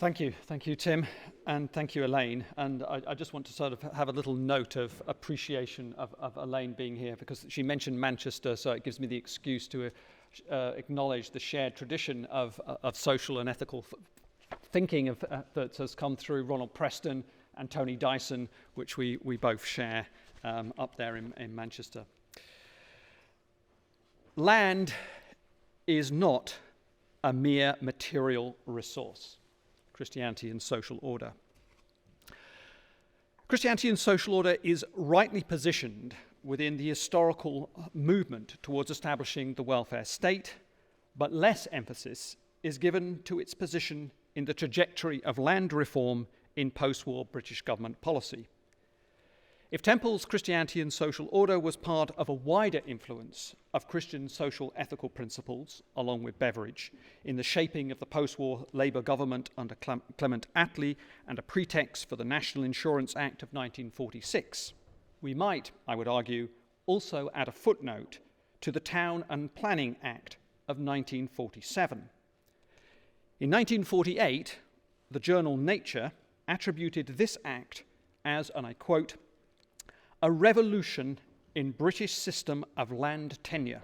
Thank you, Tim, and thank you, Elaine. And I just want to sort of have a little note of appreciation of Elaine being here, because she mentioned Manchester, so it gives me the excuse to acknowledge the shared tradition of social and ethical thinking that has come through Ronald Preston and Tony Dyson, which we both share up there in Manchester. Land is not a mere material resource. Christianity and social order. Christianity and social order is rightly positioned within the historical movement towards establishing the welfare state, but less emphasis is given to its position in the trajectory of land reform in post-war British government policy. If Temple's Christianity and social order was part of a wider influence of Christian social ethical principles, along with Beveridge, in the shaping of the post-war Labour government under Clement Attlee and a pretext for the National Insurance Act of 1946, we might, I would argue, also add a footnote to the Town and Planning Act of 1947. In 1948, the journal Nature attributed this act as, and I quote, "a revolution in British system of land tenure,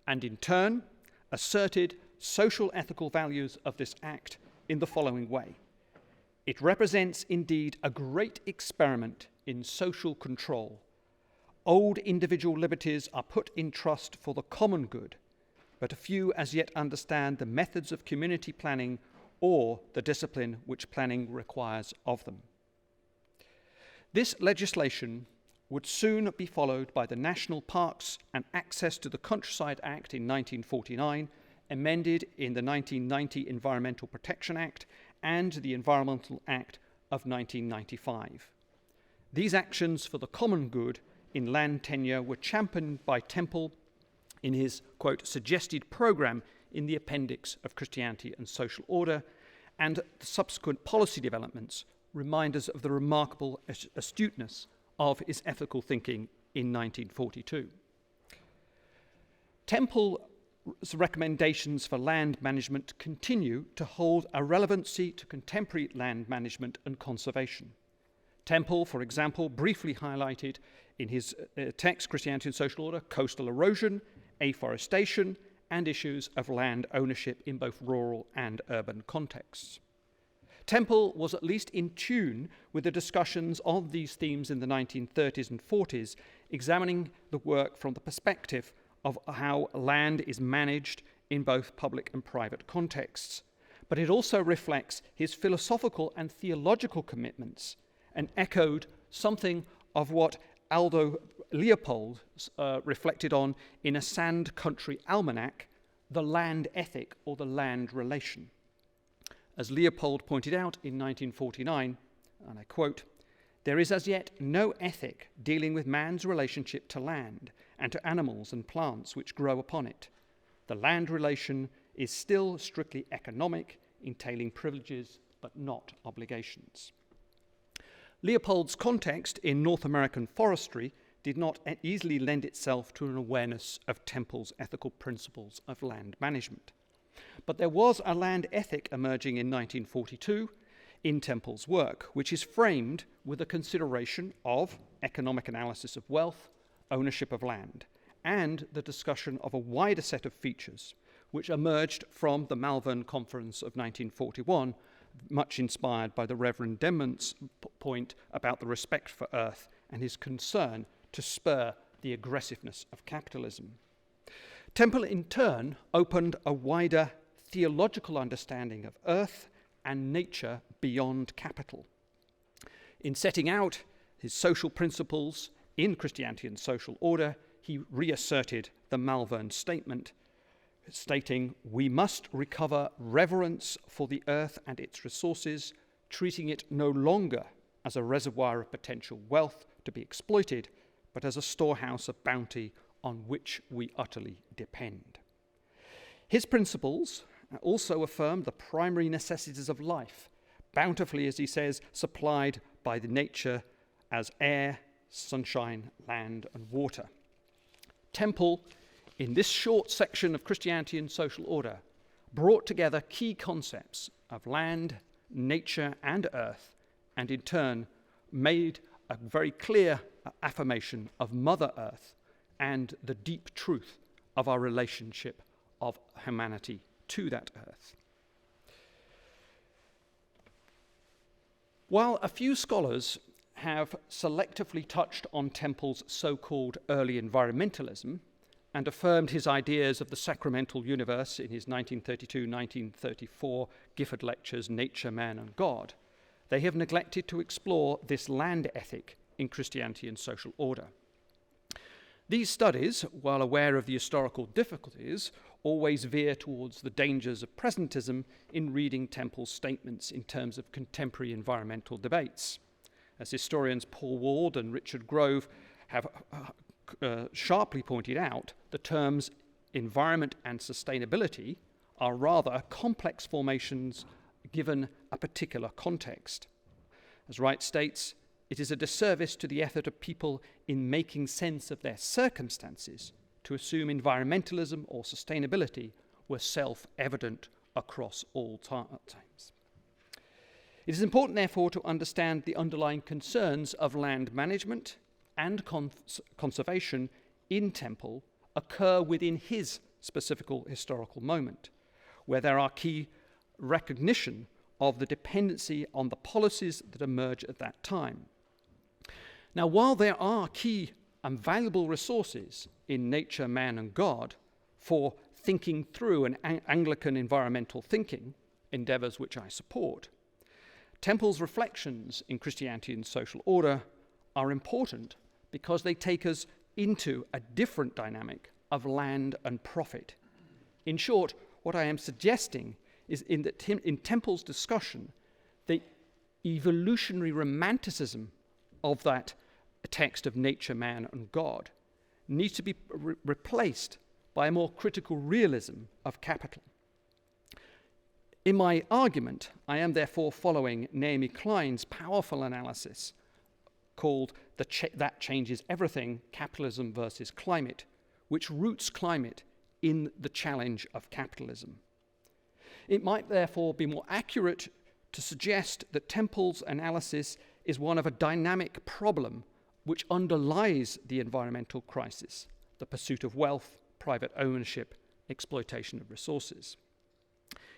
and in turn asserted social ethical values of this act in the following way. It represents indeed a great experiment in social control. Old individual liberties are put in trust for the common good, but a few as yet understand the methods of community planning or the discipline which planning requires of them." This legislation would soon be followed by the National Parks and Access to the Countryside Act in 1949, amended in the 1990 Environmental Protection Act and the Environmental Act of 1995. These actions for the common good in land tenure were championed by Temple in his, quote, suggested programme in the appendix of Christianity and Social Order, and the subsequent policy developments remind us of the remarkable astuteness of his ethical thinking in 1942. Temple's recommendations for land management continue to hold a relevancy to contemporary land management and conservation. Temple, for example, briefly highlighted in his text, Christianity and Social Order, coastal erosion, afforestation, and issues of land ownership in both rural and urban contexts. Temple was at least in tune with the discussions of these themes in the 1930s and 40s, examining the work from the perspective of how land is managed in both public and private contexts. But it also reflects his philosophical and theological commitments and echoed something of what Aldo Leopold reflected on in a Sand Country Almanac, the land ethic or the land relation. As Leopold pointed out in 1949, and I quote, "There is as yet no ethic dealing with man's relationship to land and to animals and plants which grow upon it. The land relation is still strictly economic, entailing privileges but not obligations." Leopold's context in North American forestry did not easily lend itself to an awareness of Temple's ethical principles of land management. But there was a land ethic emerging in 1942 in Temple's work, which is framed with a consideration of economic analysis of wealth, ownership of land, and the discussion of a wider set of features, which emerged from the Malvern Conference of 1941, much inspired by the Reverend Denman's point about the respect for earth and his concern to spur the aggressiveness of capitalism. Temple, in turn, opened a wider theological understanding of earth and nature beyond capital. In setting out his social principles in Christianity and Social Order, he reasserted the Malvern statement, stating, "We must recover reverence for the earth and its resources, treating it no longer as a reservoir of potential wealth to be exploited, but as a storehouse of bounty on which we utterly depend." His principles also affirm the primary necessities of life, bountifully, as he says, supplied by the nature as air, sunshine, land, and water. Temple, in this short section of Christianity and Social Order, brought together key concepts of land, nature and earth, and in turn made a very clear affirmation of Mother Earth and the deep truth of our relationship of humanity to that earth. While a few scholars have selectively touched on Temple's so-called early environmentalism and affirmed his ideas of the sacramental universe in his 1932-1934 Gifford Lectures, Nature, Man and God, they have neglected to explore this land ethic in Christianity and social order. These studies, while aware of the historical difficulties, always veer towards the dangers of presentism in reading Temple's statements in terms of contemporary environmental debates. As historians Paul Ward and Richard Grove have sharply pointed out, the terms environment and sustainability are rather complex formations given a particular context. As Wright states, it is a disservice to the effort of people in making sense of their circumstances to assume environmentalism or sustainability were self-evident across all times. It is important, therefore, to understand the underlying concerns of land management and conservation in Temple occur within his specific historical moment, where there are key recognition of the dependency on the policies that emerge at that time. Now, while there are key and valuable resources in Nature, Man and God for thinking through an Anglican environmental thinking, endeavours which I support, Temple's reflections in Christianity and social order are important because they take us into a different dynamic of land and profit. In short, what I am suggesting is in Temple's discussion, the evolutionary romanticism of that text of nature, man, and God needs to be replaced by a more critical realism of capital. In my argument, I am therefore following Naomi Klein's powerful analysis called That Changes Everything, Capitalism versus Climate, which roots climate in the challenge of capitalism. It might therefore be more accurate to suggest that Temple's analysis is one of a dynamic problem which underlies the environmental crisis, the pursuit of wealth, private ownership, exploitation of resources.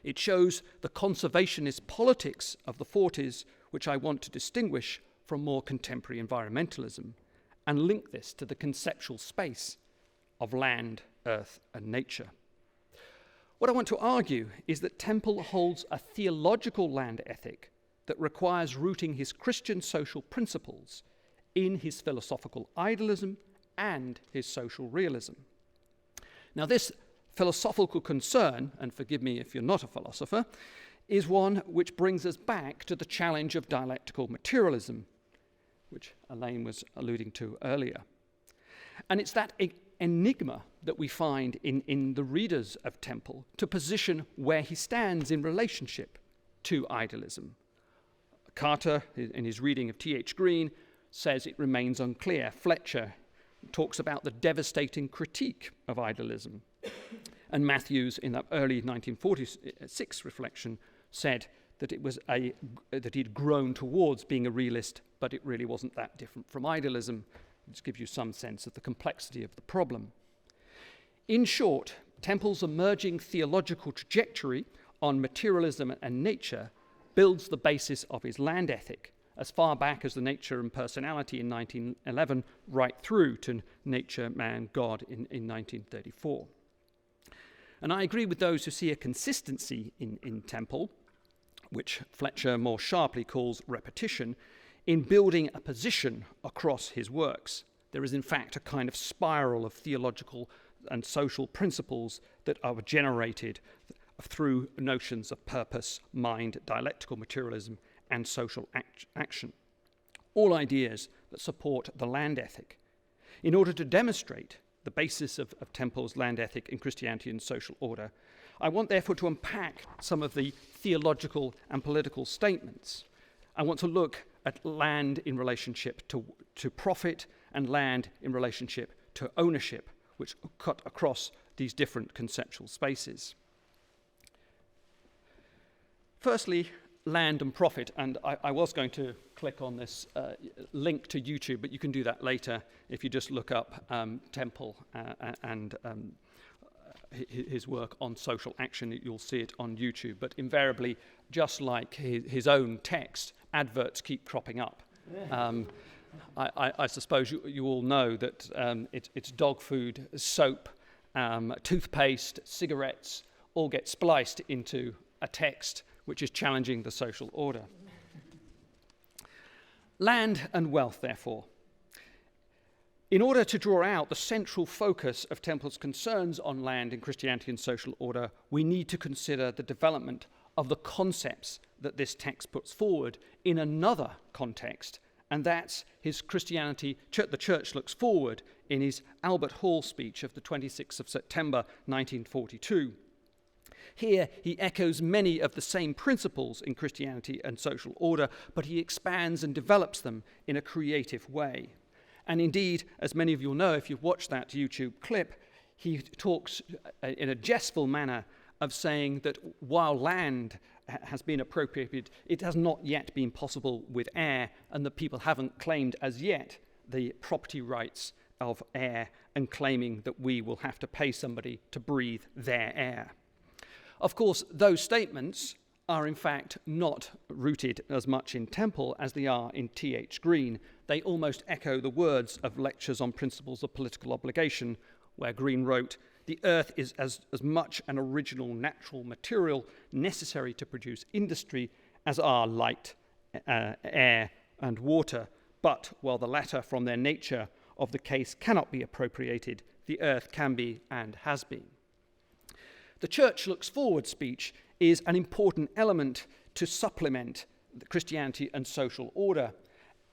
It shows the conservationist politics of the 40s, which I want to distinguish from more contemporary environmentalism, and link this to the conceptual space of land, earth, and nature. What I want to argue is that Temple holds a theological land ethic that requires rooting his Christian social principles in his philosophical idealism and his social realism. Now, this philosophical concern, and forgive me if you're not a philosopher, is one which brings us back to the challenge of dialectical materialism, which Elaine was alluding to earlier. And it's that enigma that we find in the readers of Temple to position where he stands in relationship to idealism. Carter, in his reading of T.H. Green, says it remains unclear. Fletcher talks about the devastating critique of idealism. And Matthews, in that early 1946 reflection, said that that he'd grown towards being a realist, but it really wasn't that different from idealism. This gives you some sense of the complexity of the problem. In short, Temple's emerging theological trajectory on materialism and nature builds the basis of his land ethic, as far back as the Nature and Personality in 1911, right through to Nature, Man, God in 1934. And I agree with those who see a consistency in Temple, which Fletcher more sharply calls repetition, in building a position across his works. There is in fact a kind of spiral of theological and social principles that are generated through notions of purpose, mind, dialectical materialism, and social action. All ideas that support the land ethic. In order to demonstrate the basis of Temple's land ethic in Christianity and social order, I want therefore to unpack some of the theological and political statements. I want to look at land in relationship to profit and land in relationship to ownership, which cut across these different conceptual spaces. Firstly, land and profit, and I was going to click on this link to YouTube, but you can do that later if you just look up Temple and his work on social action. You'll see it on YouTube, but invariably, just like his own text, adverts keep cropping up. I suppose you all know that it's dog food, soap, toothpaste, cigarettes, all get spliced into a text which is challenging the social order. Land and wealth, therefore. In order to draw out the central focus of Temple's concerns on land in Christianity and social order, we need to consider the development of the concepts that this text puts forward in another context, and that's his Christianity, the Church Looks Forward, in his Albert Hall speech of the 26th of September 1942. Here, he echoes many of the same principles in Christianity and social order, but he expands and develops them in a creative way. And indeed, as many of you will know if you've watched that YouTube clip, he talks in a jestful manner of saying that while land has been appropriated, it has not yet been possible with air, and that people haven't claimed as yet the property rights of air, and claiming that we will have to pay somebody to breathe their air. Of course, those statements are in fact not rooted as much in Temple as they are in T.H. Green. They almost echo the words of Lectures on Principles of Political Obligation, where Green wrote, "The earth is as much an original natural material necessary to produce industry as are light, air, and water. But while the latter from their nature of the case cannot be appropriated, the earth can be and has been." The Church Looks Forward speech is an important element to supplement the Christianity and social order.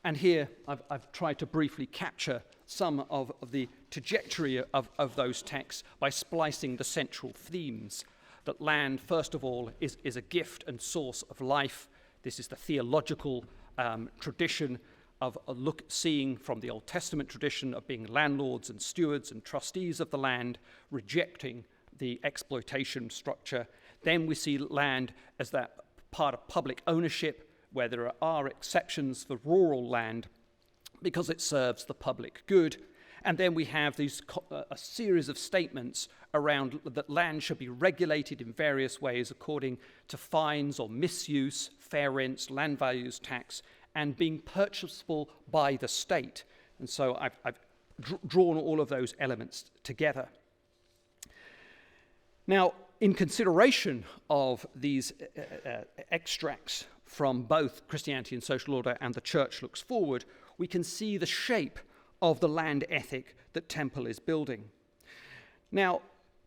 And here I've tried to briefly capture some of the trajectory of those texts by splicing the central themes. That land, first of all, is a gift and source of life. This is the theological tradition of seeing from the Old Testament tradition of being landlords and stewards and trustees of the land, rejecting the exploitation structure. Then we see land as that part of public ownership, where there are exceptions for rural land because it serves the public good. And then we have a series of statements around that land should be regulated in various ways according to fines or misuse, fair rents, land values tax, and being purchasable by the state. And so I've drawn all of those elements together. Now, in consideration of these extracts from both Christianity and social order and the Church Looks Forward, we can see the shape of the land ethic that Temple is building. Now,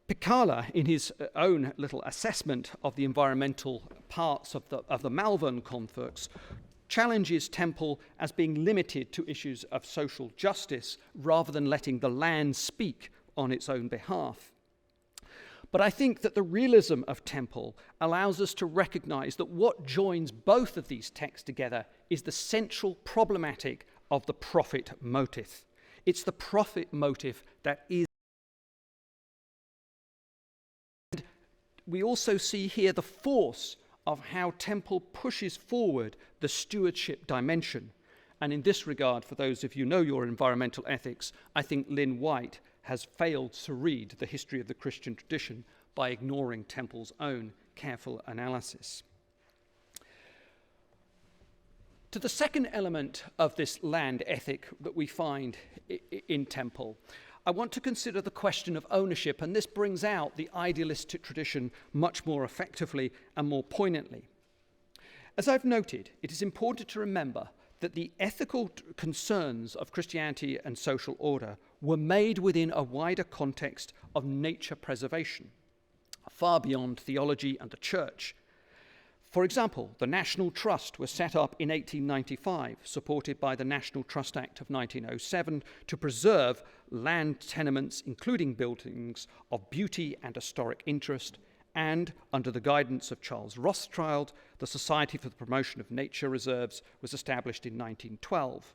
Picala, in his own little assessment of the environmental parts of the Malvern conflicts, challenges Temple as being limited to issues of social justice rather than letting the land speak on its own behalf. But I think that the realism of Temple allows us to recognize that what joins both of these texts together is the central problematic of the profit motive. It's the profit motive that is. And we also see here the force of how Temple pushes forward the stewardship dimension. And in this regard, for those of you who know your environmental ethics, I think Lynn White has failed to read the history of the Christian tradition by ignoring Temple's own careful analysis. To the second element of this land ethic that we find in Temple, I want to consider the question of ownership, and this brings out the idealistic tradition much more effectively and more poignantly. As I've noted, it is important to remember that the ethical concerns of Christianity and social order were made within a wider context of nature preservation, far beyond theology and the church. For example, the National Trust was set up in 1895, supported by the National Trust Act of 1907, to preserve land tenements, including buildings of beauty and historic interest, and, under the guidance of Charles Rothschild, the Society for the Promotion of Nature Reserves was established in 1912.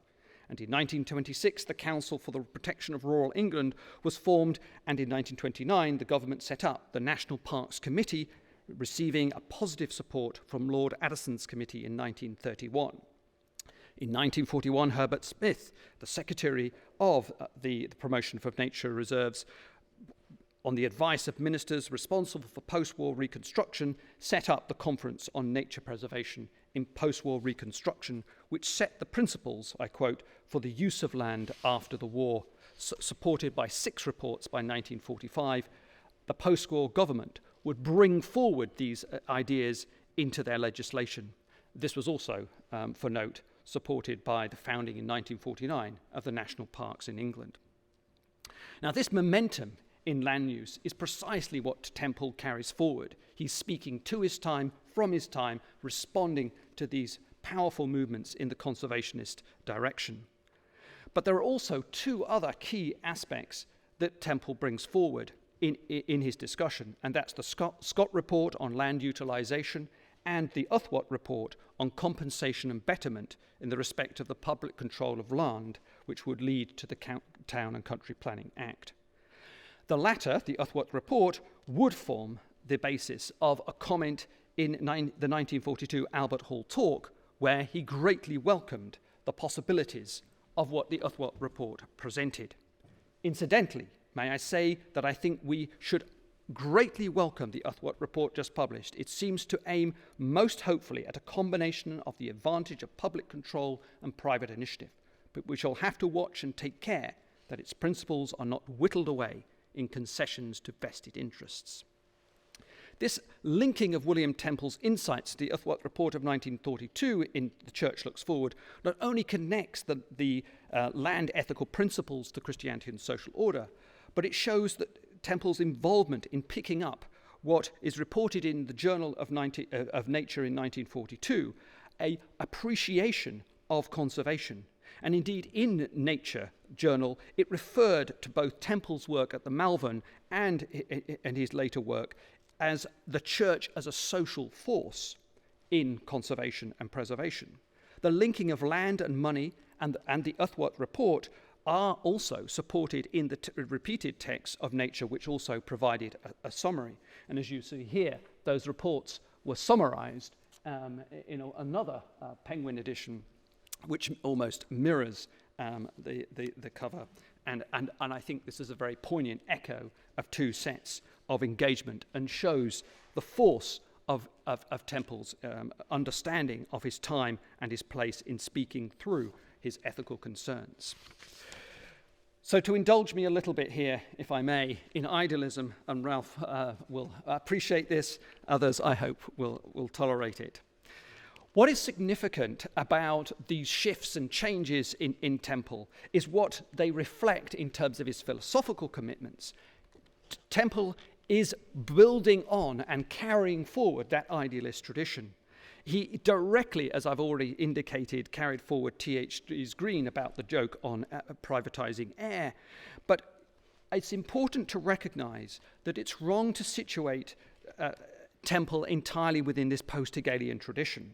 And in 1926, the Council for the Protection of Rural England was formed, and in 1929, the government set up the National Parks Committee, receiving a positive support from Lord Addison's committee in 1931. In 1941, Herbert Smith, the Secretary of the Promotion of Nature Reserves, on the advice of ministers responsible for post-war reconstruction, set up the Conference on Nature Preservation in Post-War Reconstruction, which set the principles, I quote, for the use of land after the war. Supported by 6 reports by 1945, the post-war government would bring forward these ideas into their legislation. This was also, for note, supported by the founding in 1949 of the national parks in England. Now, this momentum in land use is precisely what Temple carries forward. He's speaking to his time, from his time, responding to these powerful movements in the conservationist direction. But there are also 2 other key aspects that Temple brings forward in his discussion, and that's the Scott Report on land utilisation and the Uthwat Report on compensation and betterment in the respect of the public control of land, which would lead to the Town and Country Planning Act. The latter, the Uthwat Report, would form the basis of a comment in the 1942 Albert Hall talk, where he greatly welcomed the possibilities of what the Uthwat Report presented. Incidentally, may I say that I think we should greatly welcome the Uthwat Report just published. It seems to aim most hopefully at a combination of the advantage of public control and private initiative, but we shall have to watch and take care that its principles are not whittled away in concessions to vested interests. This linking of William Temple's insights to the Uthwat Report of 1942 in The Church Looks Forward not only connects the land ethical principles to Christianity and social order, but it shows that Temple's involvement in picking up what is reported in the Journal of Nature in 1942, an appreciation of conservation. And indeed, in Nature Journal, it referred to both Temple's work at the Malvern and his later work as the church as a social force in conservation and preservation. The linking of land and money and the Uthwat Report are also supported in the repeated texts of Nature, which also provided a summary. And as you see here, those reports were summarized in another Penguin edition, which almost mirrors the cover. And I think this is a very poignant echo of 2 sets of engagement and shows the force of Temple's understanding of his time and his place in speaking through his ethical concerns. So to indulge me a little bit here, if I may, in idealism, and Ralph will appreciate this, others I hope will tolerate it. What is significant about these shifts and changes in Temple is what they reflect in terms of his philosophical commitments. Temple is building on and carrying forward that idealist tradition. He directly, as I've already indicated, carried forward T.H. Green about the joke on privatizing air. But it's important to recognize that it's wrong to situate Temple entirely within this post-Hegelian tradition.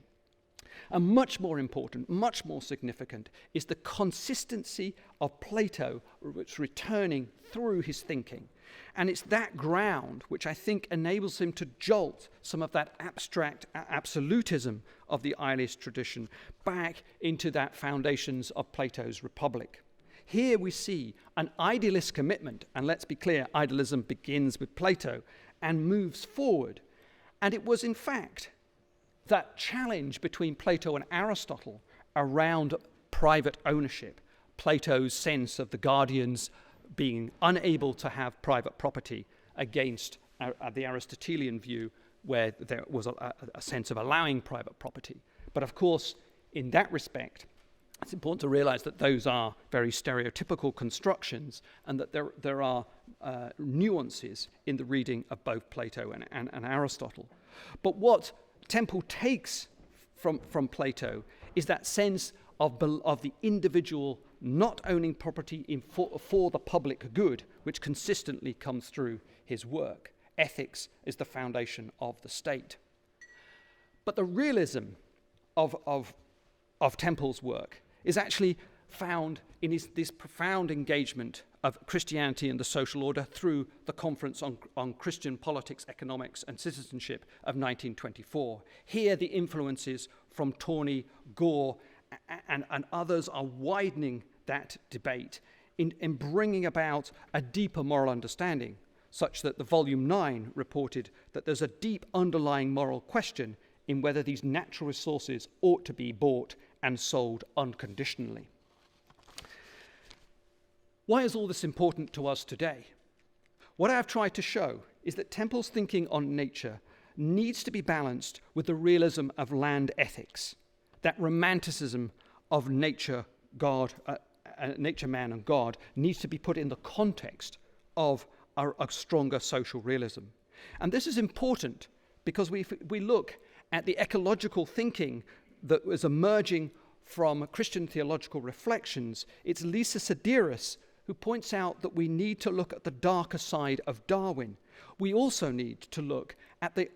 And much more important, much more significant, is the consistency of Plato which returning through his thinking. And it's that ground which I think enables him to jolt some of that abstract absolutism of the idealist tradition back into that foundations of Plato's Republic. Here we see an idealist commitment, and let's be clear, idealism begins with Plato and moves forward. And it was in fact that challenge between Plato and Aristotle around private ownership, Plato's sense of the guardians being unable to have private property against the Aristotelian view where there was a sense of allowing private property. But of course, in that respect, it's important to realize that those are very stereotypical constructions and that there are nuances in the reading of both Plato and Aristotle. But what Temple takes from Plato is that sense of the individual not owning property for the public good, which consistently comes through his work. Ethics is the foundation of the state. But the realism of Temple's work is actually found in this profound engagement of Christianity and the social order through the Conference on Christian Politics, Economics and Citizenship of 1924. Here the influences from Tawney, Gore and others are widening that debate in bringing about a deeper moral understanding, such that the Volume 9 reported that there's a deep underlying moral question in whether these natural resources ought to be bought and sold unconditionally. Why is all this important to us today? What I have tried to show is that Temple's thinking on nature needs to be balanced with the realism of land ethics, that romanticism of nature, God, nature, man, and God needs to be put in the context of a stronger social realism. And this is important because we look at the ecological thinking that was emerging from Christian theological reflections. It's Lisa Sedaris who points out that we need to look at the darker side of Darwin. We also need to look at the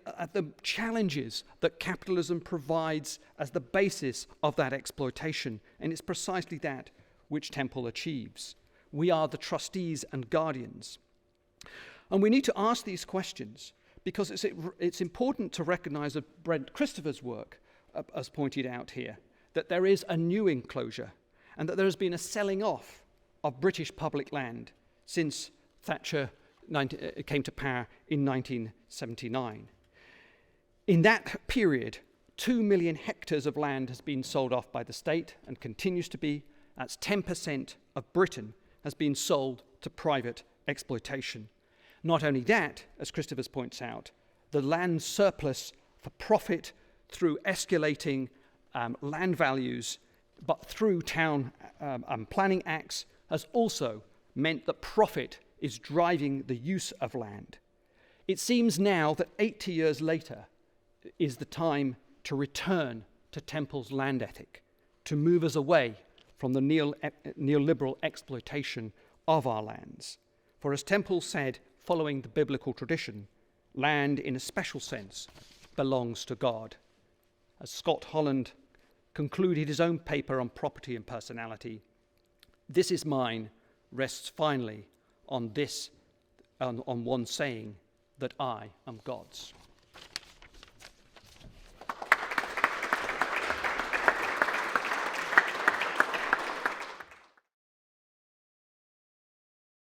challenges that capitalism provides as the basis of that exploitation, and it's precisely that which Temple achieves. We are the trustees and guardians. And we need to ask these questions because it's important to recognize that Brent Christopher's work, as pointed out here, that there is a new enclosure and that there has been a selling off of British public land since Thatcher came to power in 1979. In that period, 2 million hectares of land has been sold off by the state and continues to be. That's 10% of Britain has been sold to private exploitation. Not only that, as Christopher points out, the land surplus for profit through escalating land values, but through town planning acts, has also meant that profit is driving the use of land. It seems now that 80 years later is the time to return to Temple's land ethic, to move us away from the neoliberal exploitation of our lands. For as Temple said, following the biblical tradition, land in a special sense belongs to God. As Scott Holland concluded his own paper on property and personality, "This is mine" rests finally on one saying, that I am God's.